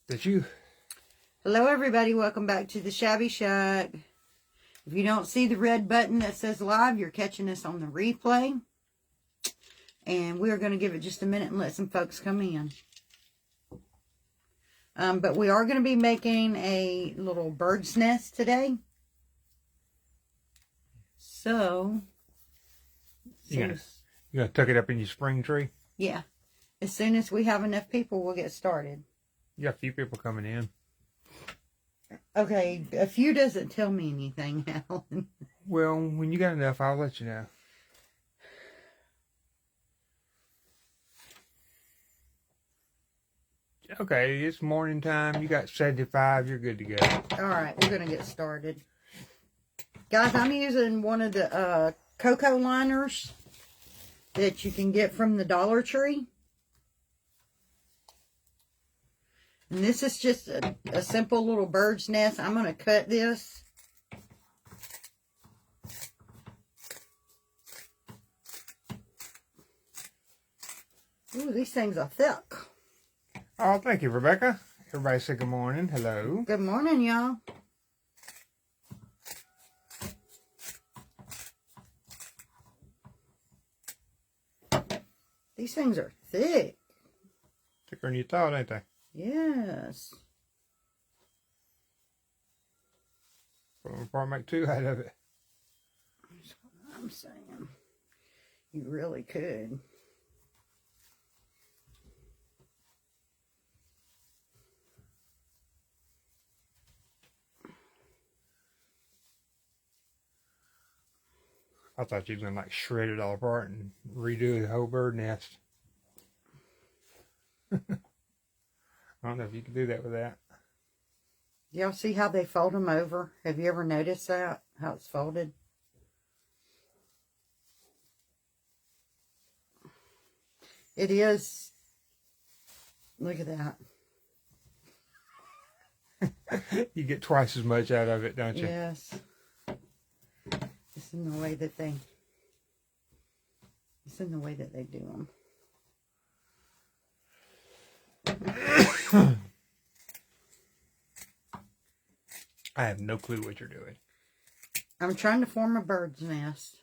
That you. Hello everybody, welcome back to the Shabby Shack. If you don't see the red button that says live, you're catching us on the replay. And we're going to give it just a minute and let some folks come in. But we are going to be making a little bird's nest today. So You gonna tuck it up in your spring tree? Yeah. As soon as we have enough people, we'll get started. You got a few people coming in. Okay, a few doesn't tell me anything, Alan. Well, when you got enough, I'll let you know. Okay, it's morning time. You got 75. You're good to go. All right, we're going to get started. Guys, I'm using one of the cocoa liners that you can get from the Dollar Tree. And this is just a simple little bird's nest. I'm going to cut this. Ooh, these things are thick. Oh, thank you, Rebecca. Everybody say good morning. Hello. Good morning, y'all. These things are thick. Thicker than you thought, ain't they? Yes. Put them apart, make two out of it. That's what I'm saying. You really could. I thought you was gonna like shred it all apart and redo the whole bird nest. I don't know if you can do that with that. Y'all see how they fold them over? Have you ever noticed that? How it's folded? It is. Look at that. You get twice as much out of it, don't you? Yes. It's in the way that they. It's in the way that they do them. I have no clue what you're doing. I'm trying to form a bird's nest.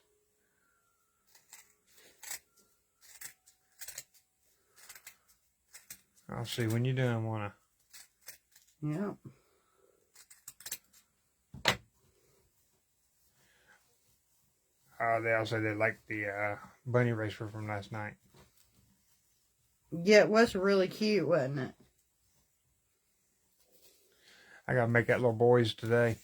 I'll see when you're done, wanna. Yep. They also did like the bunny racer from last night. Yeah, it was really cute, wasn't it? I gotta make that little boy's today.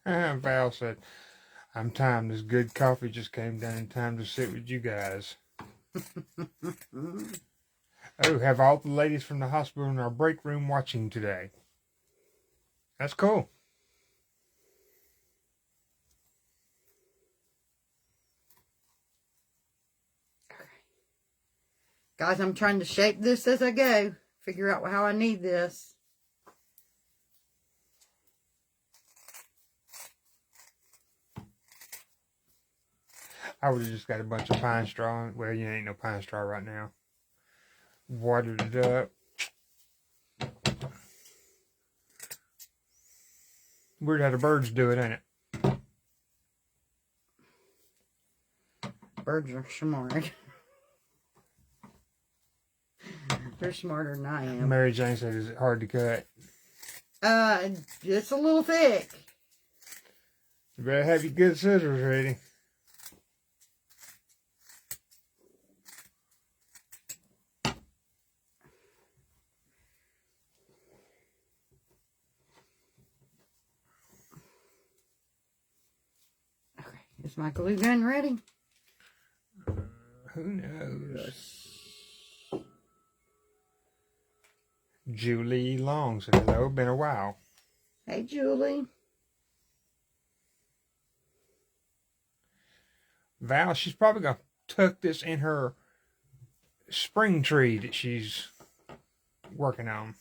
Val said, I'm timed. This good coffee just came down in time to sit with you guys. Oh, have all the ladies from the hospital in our break room watching today. That's cool. Guys, I'm trying to shape this as I go. Figure out how I need this. I would have just got a bunch of pine straw. Well, you ain't no pine straw right now. Watered it up. Weird how the birds do it, ain't it? Birds are smart. They're smarter than I am. Mary Jane said, is it hard to cut? It's a little thick. You better have your good scissors ready. Okay, is my glue gun ready? Who knows? Julie Long said, hello, been a while. Hey, Julie. Val, she's probably going to tuck this in her spring tree that she's working on.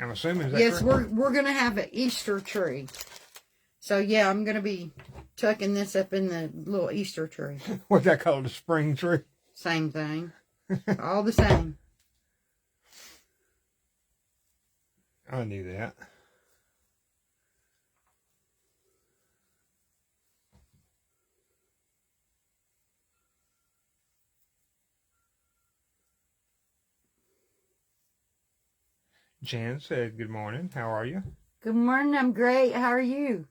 I'm assuming, is that Yes, correct? we're gonna have an Easter tree. So yeah, I'm gonna be tucking this up in the little Easter tree. What's that called? A spring tree? Same thing. All the same. I knew that. Jan said, good morning. How are you? Good morning, I'm great. How are you?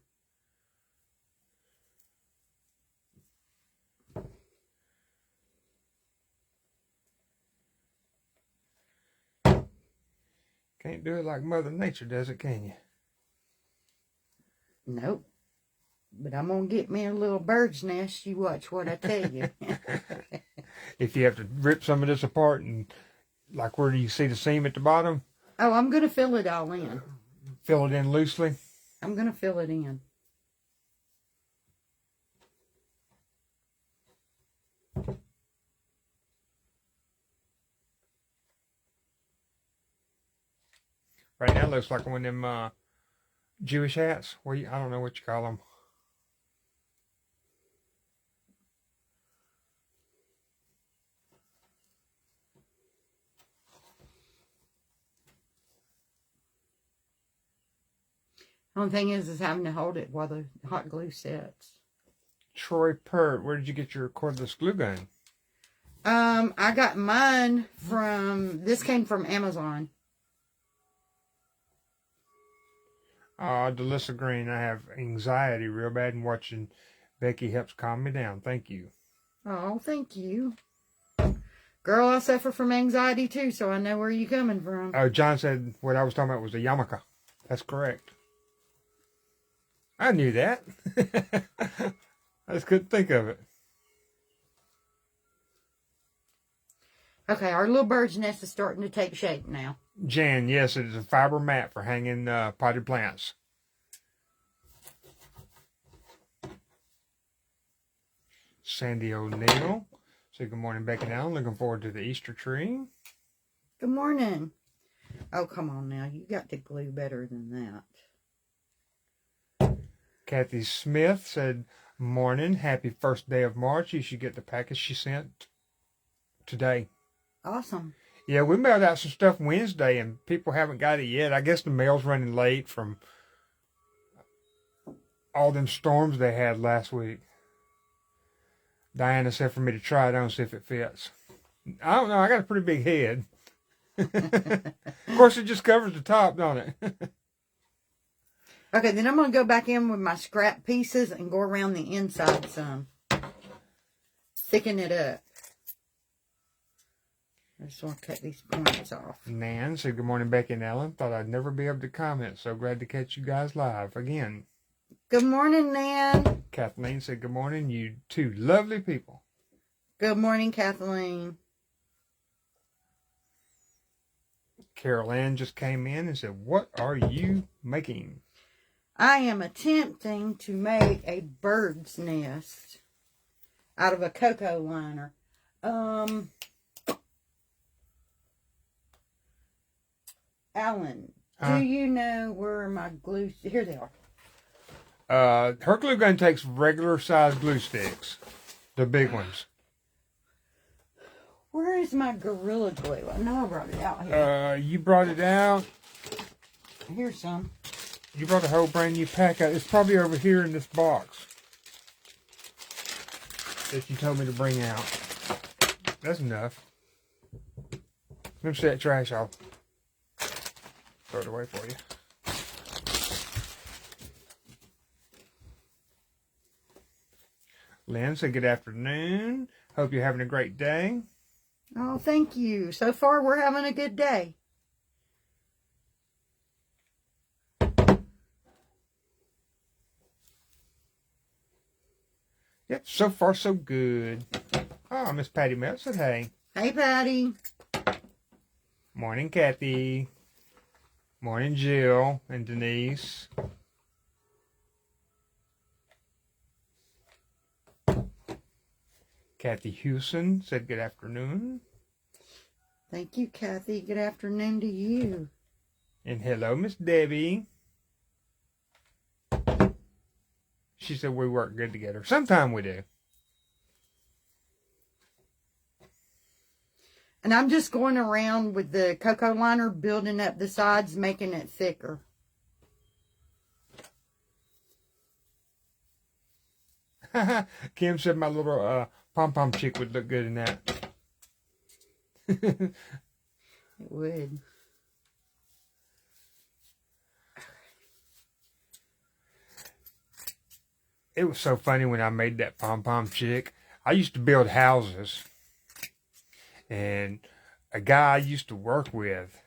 Can't do it like Mother Nature does it, can you? Nope. But I'm gonna get me a little bird's nest. You watch what I tell you. If you have to rip some of this apart and like where do you see the seam at the bottom, Oh, I'm gonna fill it all in. fill it in loosely. I'm gonna fill it in. Right now it looks like one of them Jewish hats. I don't know what you call them. Only thing is having to hold it while the hot glue sets. Troy Pert, where did you get your cordless glue gun? I got mine this came from Amazon. Delissa Green, I have anxiety real bad and watching Becky helps calm me down. Thank you. Oh, thank you. Girl, I suffer from anxiety too, so I know where you're coming from. Oh, John said what I was talking about was a yarmulke. That's correct. I knew that. I just couldn't think of it. Okay, our little bird's nest is starting to take shape now. Jan, yes, it is a fiber mat for hanging potted plants. Sandy O'Neill said, good morning, Becky and Alan. Looking forward to the Easter tree. Good morning. Oh, come on now. You got to glue better than that. Kathy Smith said, morning, happy first day of March. You should get the package she sent today. Awesome. Yeah, we mailed out some stuff Wednesday and people haven't got it yet. I guess the mail's running late from all them storms they had last week. Diana said for me to try it on, see if it fits. I don't know. I got a pretty big head. Of course, it just covers the top, don't it? Okay, then I'm going to go back in with my scrap pieces and go around the inside some. Thicken it up. I just want to cut these points off. Nan said, good morning, Becky and Ellen. Thought I'd never be able to comment. So glad to catch you guys live again. Good morning, Nan. Kathleen said, good morning, you two lovely people. Good morning, Kathleen. Carol Ann just came in and said, what are you making? I am attempting to make a bird's nest out of a cocoa liner. Alan, do you know where my glue... Here they are. Her glue gun takes regular size glue sticks. The big ones. Where is my Gorilla Glue? I know I brought it out here. You brought it out. Here's some. You brought a whole brand new pack out. It's probably over here in this box that you told me to bring out. That's enough. Let me see that trash off. Throw it away for you. Lynn said, good afternoon. Hope you're having a great day. Oh, thank you. So far, we're having a good day. Yep, so far so good. Oh, Miss Patty Mel said, hey. Hey, Patty. Morning, Kathy. Morning, Jill and Denise. Kathy Hewson said, good afternoon. Thank you, Kathy. Good afternoon to you. And hello, Miss Debbie. She said we work good together. Sometime we do. And I'm just going around with the cocoa liner, building up the sides, making it thicker. Kim said my little pom-pom chick would look good in that. It would. It was so funny when I made that pom-pom chick. I used to build houses. And a guy I used to work with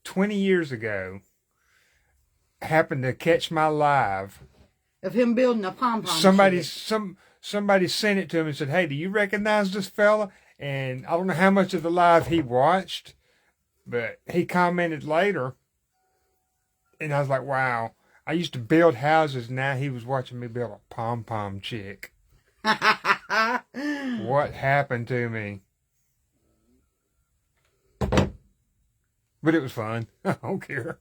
20 years ago happened to catch my live. Of him building a pom-pom Somebody sent it to him and said, "Hey, do you recognize this fella?" And I don't know how much of the live he watched, but he commented later. And I was like, wow, I used to build houses. Now he was watching me build a pom-pom chick. What happened to me? But it was fun. I don't care.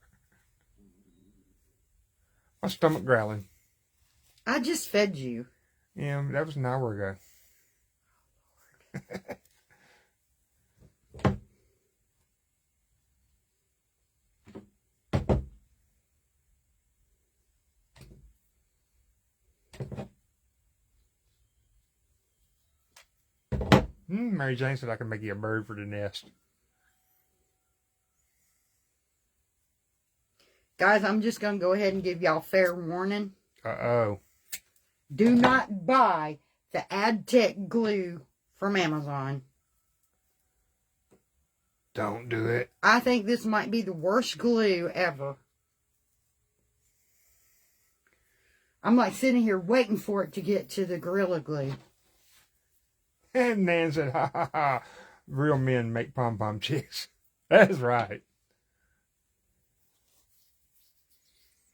My stomach growling. I just fed you. Yeah, that was an hour ago. Mary Jane said I can make you a bird for the nest. Guys, I'm just going to go ahead and give y'all fair warning. Uh-oh. Do not buy the AdTech glue from Amazon. Don't do it. I think this might be the worst glue ever. I'm like sitting here waiting for it to get to the Gorilla Glue. And Nan said, ha ha ha, real men make pom-pom chicks. That's right.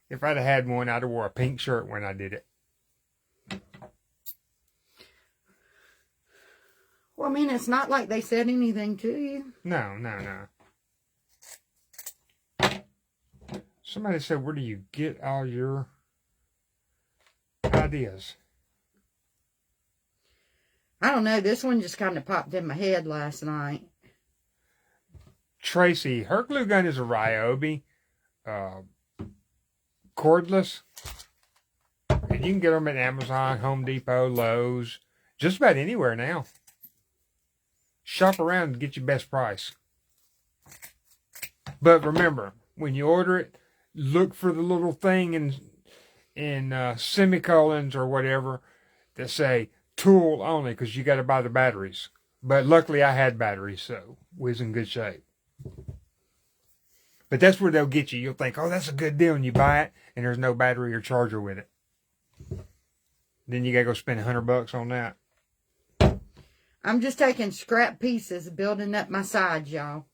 If I'd have had one, I'd have wore a pink shirt when I did it. Well, I mean, it's not like they said anything to you. No. Somebody said, where do you get all your ideas? I don't know. This one just kind of popped in my head last night. Tracy, her glue gun is a Ryobi. Cordless. And you can get them at Amazon, Home Depot, Lowe's. Just about anywhere now. Shop around and get your best price. But remember, when you order it, look for the little thing in semicolons or whatever that say tool only, because you got to buy the batteries. But luckily I had batteries, so we was in good shape. But that's where they'll get you. You'll think, oh, that's a good deal, and you buy it, and there's no battery or charger with it. Then you got to go spend $100 on that. I'm just taking scrap pieces, building up my sides, y'all.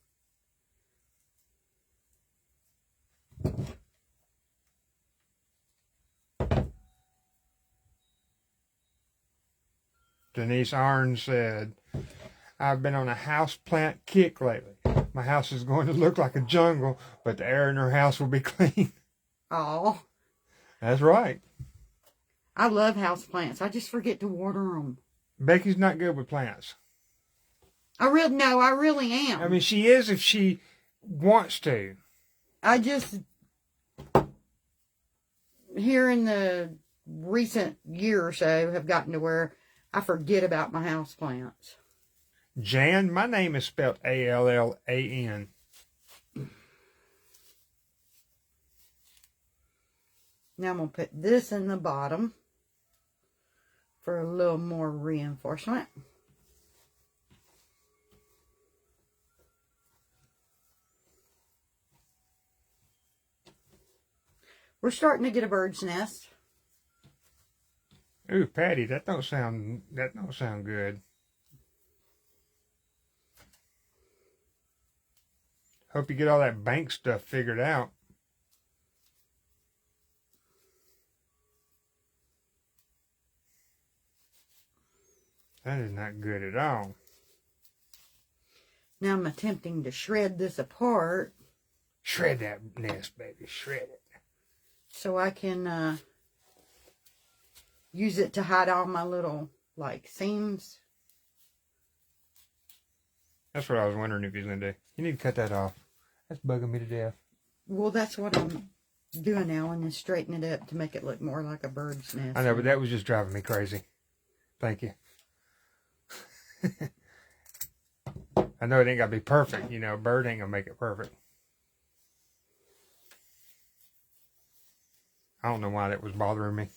Denise Arns said, I've been on a houseplant kick lately. My house is going to look like a jungle, but the air in her house will be clean. Oh. That's right. I love houseplants. I just forget to water them. Becky's not good with plants. I really am. I mean, she is if she wants to. I just, here in the recent year or so, have gotten to where I forget about my houseplants. Jan, my name is spelled Allan. Now I'm going to put this in the bottom for a little more reinforcement. We're starting to get a bird's nest. Ooh, Patty, that don't sound good. Hope you get all that bank stuff figured out. That is not good at all. Now I'm attempting to shred this apart. Shred that nest, baby. Shred it. So I can use it to hide all my little, like, seams. That's what I was wondering if he's going to do. You need to cut that off. That's bugging me to death. Well, that's what I'm doing now, and then straighten it up to make it look more like a bird's nest. I know, but that was just driving me crazy. Thank you. I know it ain't got to be perfect. You know, a bird ain't going to make it perfect. I don't know why that was bothering me.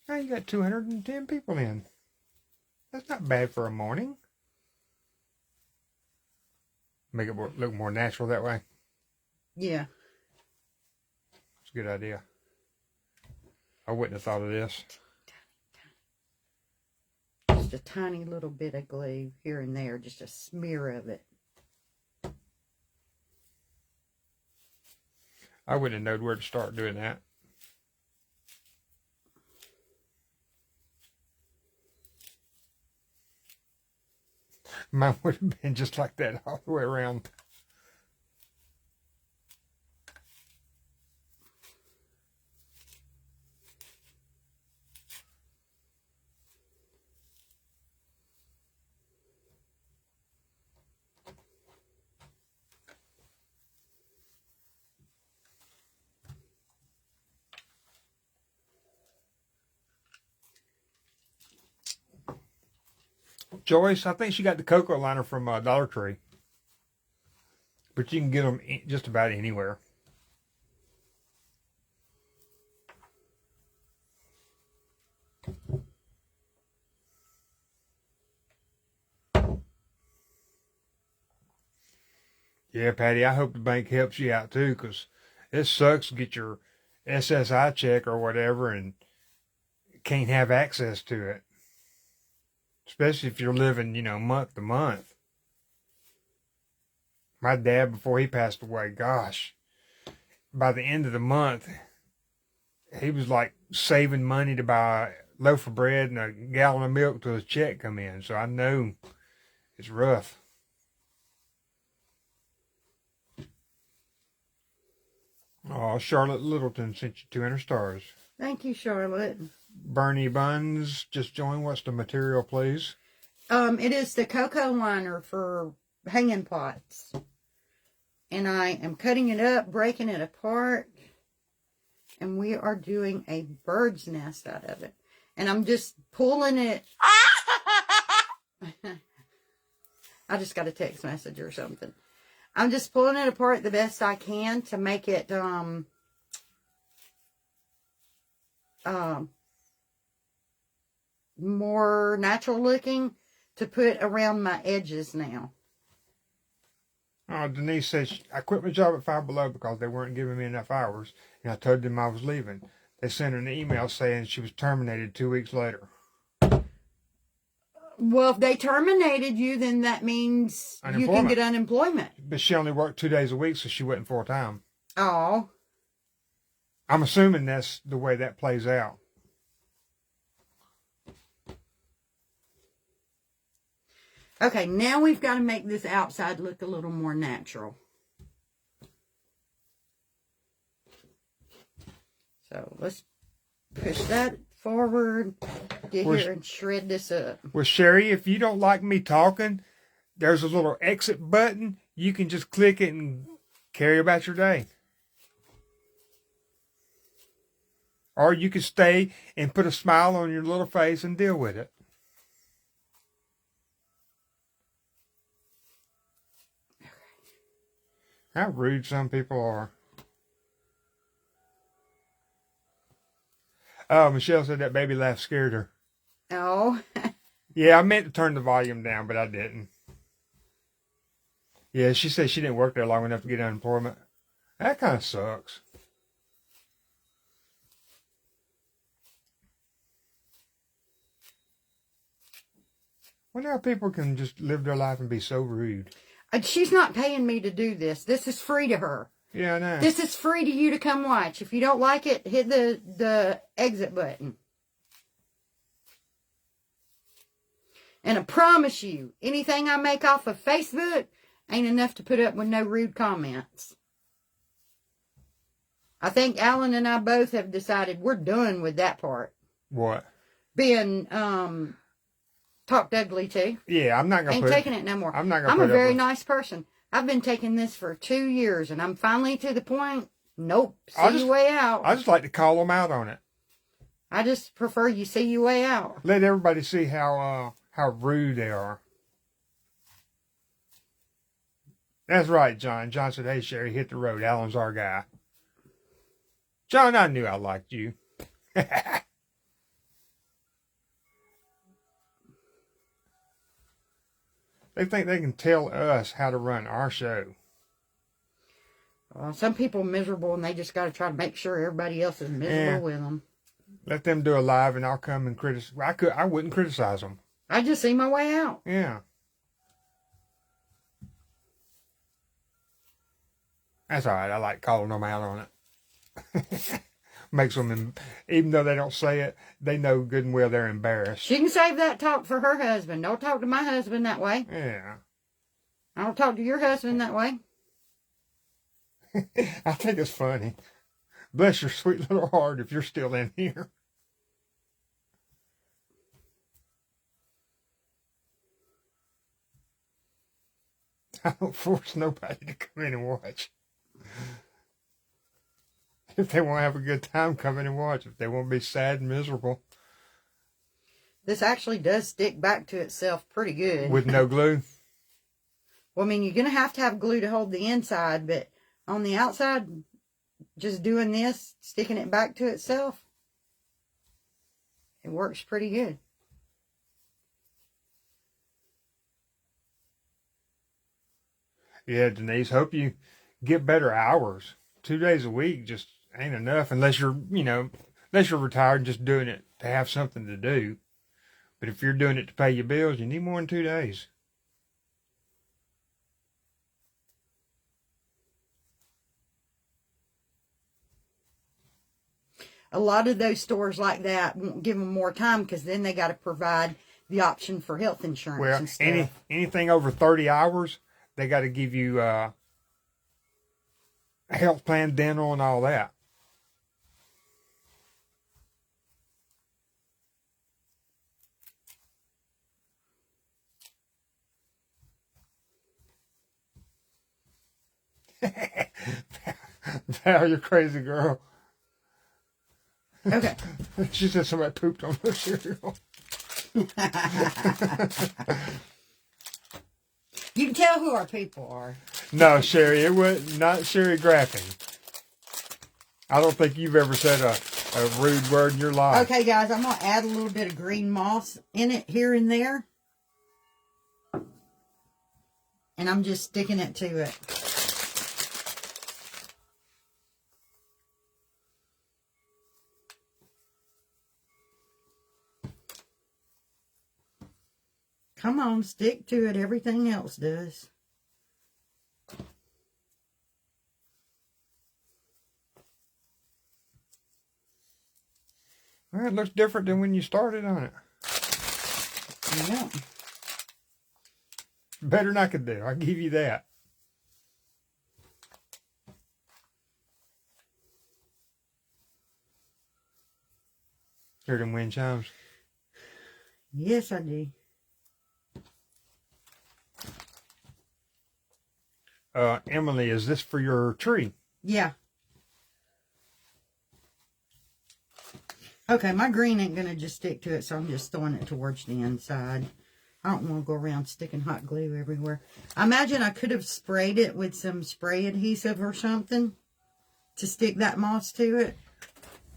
Now you got 210 people in. That's not bad for a morning. Make it look more natural that way. Yeah. It's a good idea. I wouldn't have thought of this. Just a tiny little bit of glue here and there. Just a smear of it. I wouldn't have known where to start doing that. Mine would have been just like that all the way around. Joyce, I think she got the cocoa liner from Dollar Tree. But you can get them just about anywhere. Yeah, Patty, I hope the bank helps you out too, because it sucks to get your SSI check or whatever and can't have access to it. Especially if you're living, month to month. My dad, before he passed away, gosh, by the end of the month, he was like saving money to buy a loaf of bread and a gallon of milk till his check come in. So I know it's rough. Oh, Charlotte Littleton sent you 200 stars. Thank you, Charlotte. Bernie Buns just joined. What's the material, please? It is the cocoa liner for hanging pots. And I am cutting it up, breaking it apart. And we are doing a bird's nest out of it. And I'm just pulling it. I just got a text message or something. I'm just pulling it apart the best I can to make it more natural looking to put around my edges now. Oh, Denise says, I quit my job at Five Below because they weren't giving me enough hours, and I told them I was leaving. They sent her an email saying she was terminated 2 weeks later. Well, if they terminated you, then that means you can get unemployment. But she only worked 2 days a week, so she wasn't full-time. Oh. I'm assuming that's the way that plays out. Okay, now we've got to make this outside look a little more natural. So let's push that forward, get here and shred this up. Well, Sherry, if you don't like me talking, there's a little exit button. You can just click it and carry about your day. Or you can stay and put a smile on your little face and deal with it. How rude some people are. Oh, Michelle said that baby laugh scared her. Oh. Yeah, I meant to turn the volume down, but I didn't. Yeah, she said she didn't work there long enough to get unemployment. That kind of sucks. Wonder how people can just live their life and be so rude. She's not paying me to do this. This is free to her. Yeah, I know. This is free to you to come watch. If you don't like it, hit the exit button. And I promise you, anything I make off of Facebook ain't enough to put up with no rude comments. I think Alan and I both have decided we're done with that part. What? Being talked ugly to. Yeah, I'm not gonna. Ain't taking it no more. I'm not gonna. I'm a very nice person. I've been taking this for 2 years, and I'm finally to the point. Nope, see your way out. I just like to call them out on it. I just prefer you see your way out. Let everybody see how rude they are. That's right, John. John said, "Hey, Sherry, hit the road. Alan's our guy." John, I knew I liked you. They think they can tell us how to run our show. Some people are miserable, and they just got to try to make sure everybody else is miserable with them. Let them do a live, and I'll come and criticize. I wouldn't criticize them. I just see my way out. Yeah. That's all right. I like calling them out on it. Makes them, even though they don't say it, they know good and well they're embarrassed. She can save that talk for her husband. Don't talk to my husband that way. Yeah. I don't talk to your husband that way. I think it's funny. Bless your sweet little heart if you're still in here. I don't force nobody to come in and watch. If they want to have a good time, come in and watch. If they want to be sad and miserable. This actually does stick back to itself pretty good. With no glue? Well, I mean, you're going to have glue to hold the inside, but on the outside, just doing this, sticking it back to itself, it works pretty good. Yeah, Denise, hope you get better hours. 2 days a week just ain't enough unless you're retired and just doing it to have something to do. But if you're doing it to pay your bills, you need more than 2 days. A lot of those stores like that won't give them more time because then they got to provide the option for health insurance and stuff. Anything over 30 hours, they got to give you a health plan, dental, and all that. Val, you're crazy, girl. Okay. She said somebody pooped on her cereal. You can tell who our people are. No, Sherry, it was not Sherry Graffing. I don't think you've ever said a rude word in your life. Okay, guys, I'm going to add a little bit of green moss in it here and there. And I'm just sticking it to it. Come on, stick to it. Everything else does. Well, it looks different than when you started on it. Yeah. Better than I could do. I'll give you that. Hear them wind chimes? Yes, I do. Emily, is this for your tree? Yeah. Okay, my green ain't going to just stick to it, so I'm just throwing it towards the inside. I don't want to go around sticking hot glue everywhere. I imagine I could have sprayed it with some spray adhesive or something to stick that moss to it.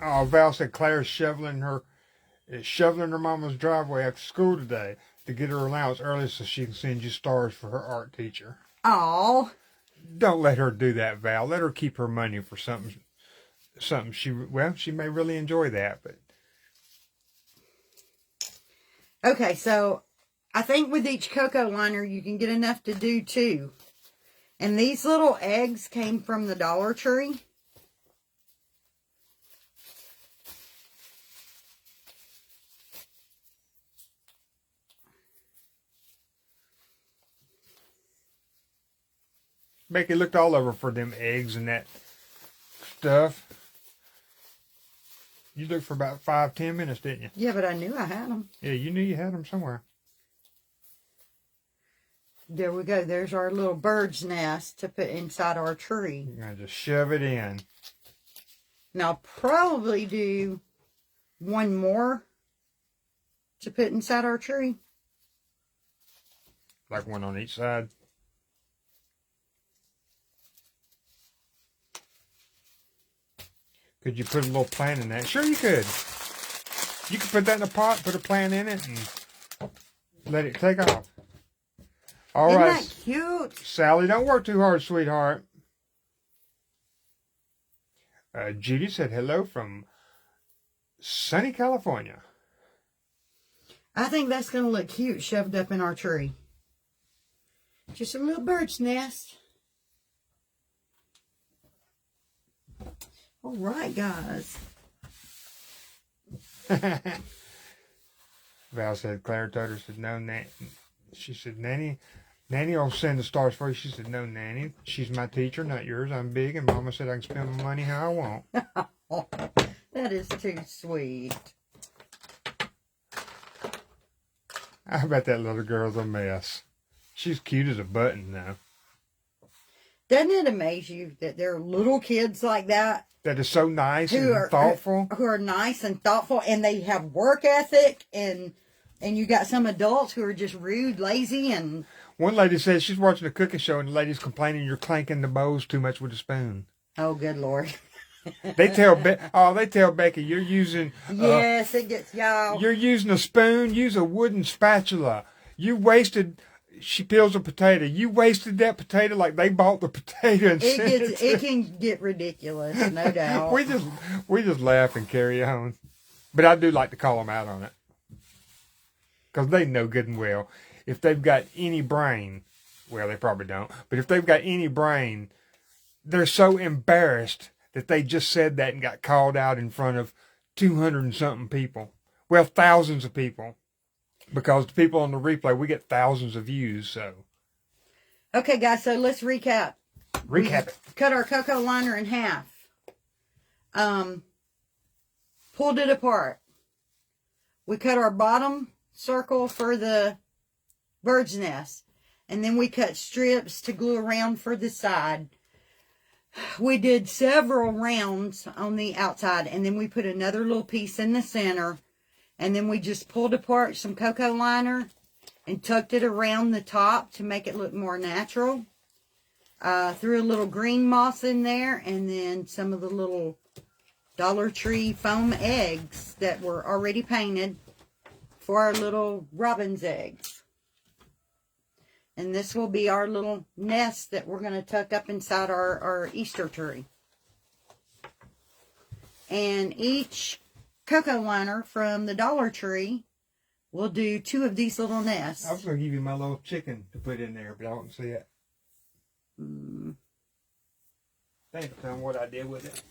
Oh, Val said Claire's shoveling her mama's driveway after school today to get her allowance early so she can send you stars for her art teacher. Oh. Don't let her do that, Val. Let her keep her money for something she may really enjoy that, but. Okay, so I think with each cocoa liner you can get enough to do 2. And these little eggs came from the Dollar Tree. Becky looked all over for them eggs and that stuff. You looked for about 5-10 minutes, didn't you? Yeah, but I knew I had them. Yeah, you knew you had them somewhere. There we go. There's our little bird's nest to put inside our tree. You're going to just shove it in. Now, I'll probably do one more to put inside our tree. Like one on each side. Could you put a little plant in that? Sure you could. You could put that in a pot, put a plant in it, and let it take off. All Isn't right, that cute? Sally, don't work too hard, sweetheart. Judy said hello from sunny California. I think that's going to look cute shoved up in our tree. Just a little bird's nest. All right, guys. Val said, Claire told her, said, no, she said, Nanny will send the stars for you. She said, no, Nanny, she's my teacher, not yours. I'm big, and Mama said I can spend my money how I want. That is too sweet. I bet that little girl's a mess. She's cute as a button, though. Doesn't it amaze you that there are little kids like that? That is so nice and thoughtful. Who are nice and thoughtful, and they have work ethic, and you got some adults who are just rude, lazy, and... One lady says she's watching a cooking show, and the lady's complaining you're clanking the bowls too much with a spoon. Oh, good Lord. They tell Becky you're using... Yes, it gets y'all. You're using a spoon. Use a wooden spatula. You wasted... She peels a potato. You wasted that potato like they bought the potato and sent it. It can get ridiculous, no doubt. we just laugh and carry on. But I do like to call them out on it. Because they know good and well. If they've got any brain, well, they probably don't. But if they've got any brain, they're so embarrassed that they just said that and got called out in front of 200 and something people. Well, thousands of people. Because the people on the replay, we get thousands of views, so. Okay, guys, so let's recap. Recap it. Cut our cocoa liner in half. Pulled it apart. We cut our bottom circle for the bird's nest. And then we cut strips to glue around for the side. We did several rounds on the outside. And then we put another little piece in the center. And then we just pulled apart some cocoa liner and tucked it around the top to make it look more natural. Threw a little green moss in there and then some of the little Dollar Tree foam eggs that were already painted for our little robin's eggs. And this will be our little nest that we're going to tuck up inside our Easter tree. And each cocoa liner from the Dollar Tree will do 2 of these little nests. I was going to give you my little chicken to put in there, but I don't see it. Thanks for telling what I did with it.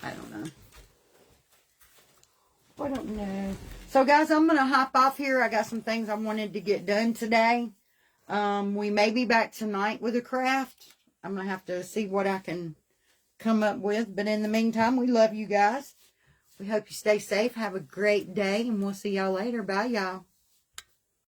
I don't know. So, guys, I'm going to hop off here. I got some things I wanted to get done today. We may be back tonight with a craft. I'm going to have to see what I can come up with. But in the meantime, we love you guys. We hope you stay safe. Have a great day. And we'll see y'all later. Bye, y'all.